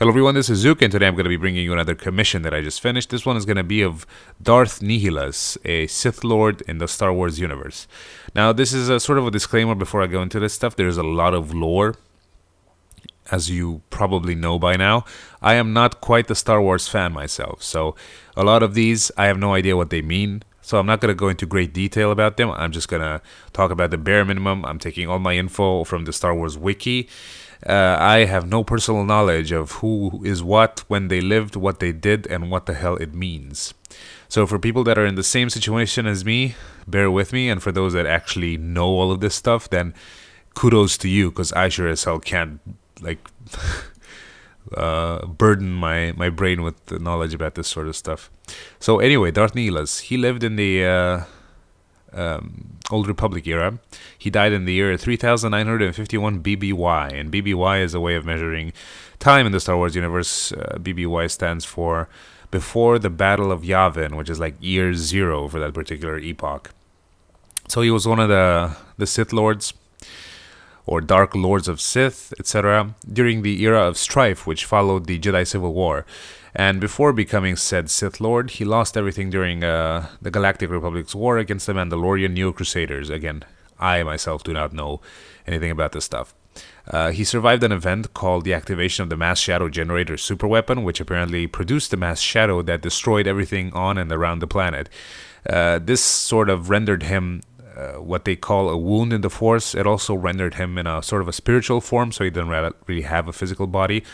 Hello everyone, this is Zooc, and today I'm going to be bringing you another commission that I just finished. This one is going to be of Darth Nihilus, a Sith Lord in the Star Wars universe. Now, this is a sort of a disclaimer before I go into this stuff. There's a lot of lore, as you probably know by now. I am not quite the Star Wars fan myself, so a lot of these, I have no idea what they mean. So I'm not going to go into great detail about them. I'm just going to talk about the bare minimum. I'm taking all my info from the Star Wars wiki. I have no personal knowledge of who is what, when they lived, what they did, and what the hell it means. So for people that are in the same situation as me, bear with me. And for those that actually know all of this stuff, then kudos to you, because I sure as hell can't, like, burden my brain with the knowledge about this sort of stuff. So anyway, Darth Nihilus, he lived in the Old Republic era. He died in the year 3951 BBY, and BBY is a way of measuring time in the Star Wars universe. BBY stands for before the Battle of Yavin, which is like year 0 for that particular epoch. So he was one of the Sith Lords, or Dark Lords of Sith, etc., during the era of strife which followed the Jedi Civil War. And before becoming said Sith Lord, he lost everything during the Galactic Republic's war against the Mandalorian Neo-Crusaders. Again, I myself do not know anything about this stuff. He survived an event called the activation of the Mass Shadow Generator superweapon, which apparently produced the mass shadow that destroyed everything on and around the planet. This sort of rendered him what they call a wound in the Force. It also rendered him in a sort of a spiritual form, so he didn't really have a physical body.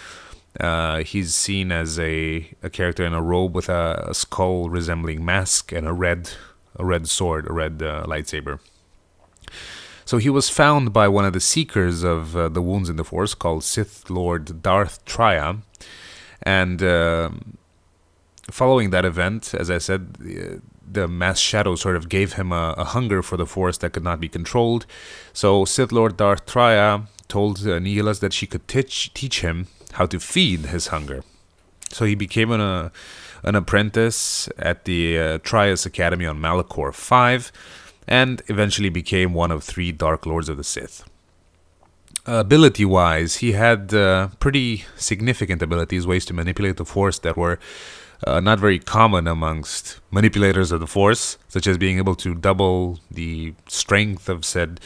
He's seen as a character in a robe with a skull resembling mask and a red sword, a red lightsaber. So he was found by one of the seekers of the wounds in the Force, called Sith Lord Darth Traya, and following that event, as I said, the mass shadow sort of gave him a hunger for the Force that could not be controlled. So Sith Lord Darth Traya told Nihilus that she could teach him how to feed his hunger. So he became an apprentice at the Traya's Academy on Malachor 5, and eventually became one of 3 Dark Lords of the Sith. Ability-wise, he had pretty significant abilities, ways to manipulate the Force that were not very common amongst manipulators of the Force, such as being able to double the strength of said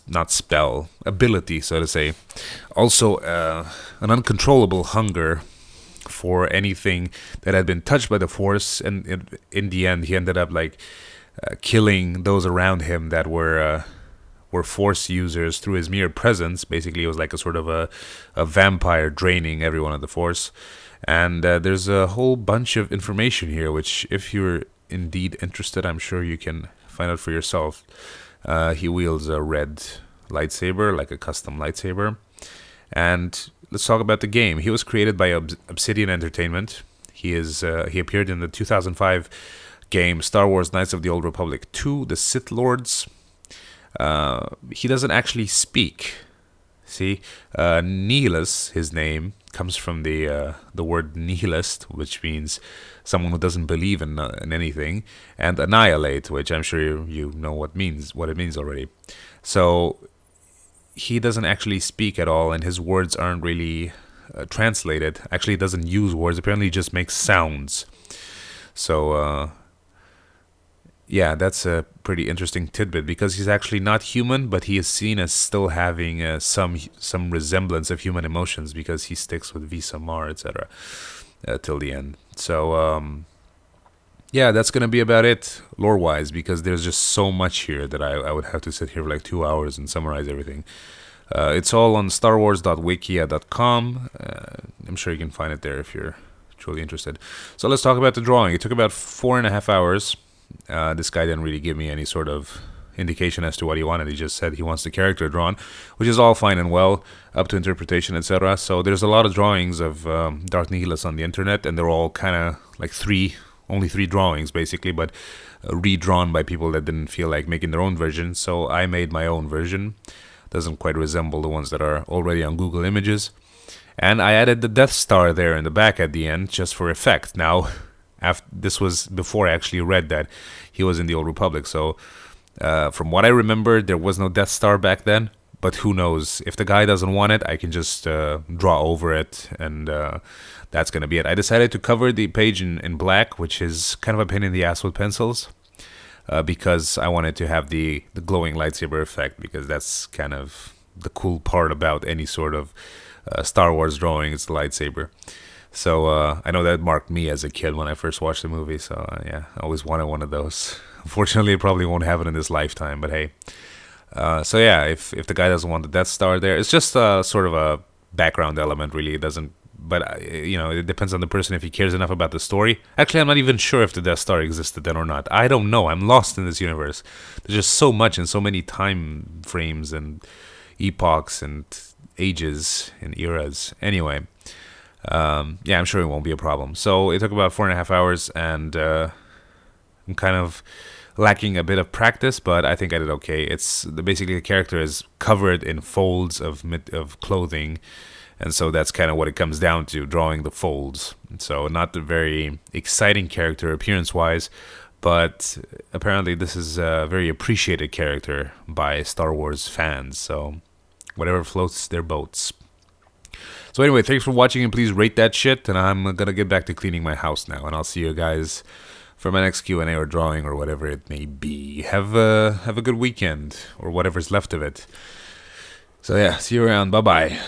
not spell, ability, so to say. Also, an uncontrollable hunger for anything that had been touched by the Force, and in the end, he ended up like killing those around him that were Force users through his mere presence. Basically, it was like a sort of a vampire draining everyone of the Force. And there's a whole bunch of information here, which, if you're indeed interested, I'm sure you can find out for yourself. He wields a red lightsaber, like a custom lightsaber. And let's talk about the game. He was created by Obsidian Entertainment. He appeared in the 2005 game Star Wars Knights of the Old Republic 2, The Sith Lords. He doesn't actually speak. See, Nihilus, his name, comes from the word nihilist, which means someone who doesn't believe in anything, and annihilate, which I'm sure you know what it means already. So he doesn't actually speak at all, and his words aren't really translated. Actually, he doesn't use words. Apparently, he just makes sounds. So yeah, that's a pretty interesting tidbit, because he's actually not human, but he is seen as still having some resemblance of human emotions, because he sticks with Visa Mar, etc. Till the end. So yeah, that's gonna be about it lore-wise, because there's just so much here that I would have to sit here for like 2 hours and summarize everything. It's all on starwars.wikia.com. I'm sure you can find it there if you're truly interested. So let's talk about the drawing. It took about 4.5 hours. This guy didn't really give me any sort of indication as to what he wanted. He just said he wants the character drawn, which is all fine and well, up to interpretation, etc. So there's a lot of drawings of Darth Nihilus on the internet, and they're all kind of like only three drawings basically, but redrawn by people that didn't feel like making their own version. So I made my own version. Doesn't quite resemble the ones that are already on Google Images. And I added the Death Star there in the back at the end, just for effect. Now, this was before I actually read that he was in the Old Republic, so from what I remember, there was no Death Star back then, but who knows? If the guy doesn't want it, I can just draw over it, and that's gonna be it. I decided to cover the page in black, which is kind of a pain in the ass with pencils, because I wanted to have the glowing lightsaber effect, because that's kind of the cool part about any sort of Star Wars drawing. It's the lightsaber. So I know that marked me as a kid when I first watched the movie. So yeah, I always wanted one of those. Unfortunately, I probably won't have it in this lifetime, but hey. So yeah, if the guy doesn't want the Death Star there, it's just sort of a background element, really. It doesn't, but you know, it depends on the person if he cares enough about the story. Actually, I'm not even sure if the Death Star existed then or not. I don't know. I'm lost in this universe. There's just so much and so many time frames and epochs and ages and eras. Anyway, yeah, I'm sure it won't be a problem. So it took about 4.5 hours, and I'm kind of lacking a bit of practice, but I think I did okay. It's basically the character is covered in folds of clothing, and so that's kind of what it comes down to, drawing the folds. So not a very exciting character appearance-wise, but apparently this is a very appreciated character by Star Wars fans, so whatever floats their boats. So anyway, thanks for watching, and please rate that shit, and I'm gonna get back to cleaning my house now, and I'll see you guys for my next Q&A or drawing or whatever it may be. Have a good weekend, or whatever's left of it. So yeah, see you around. Bye-bye.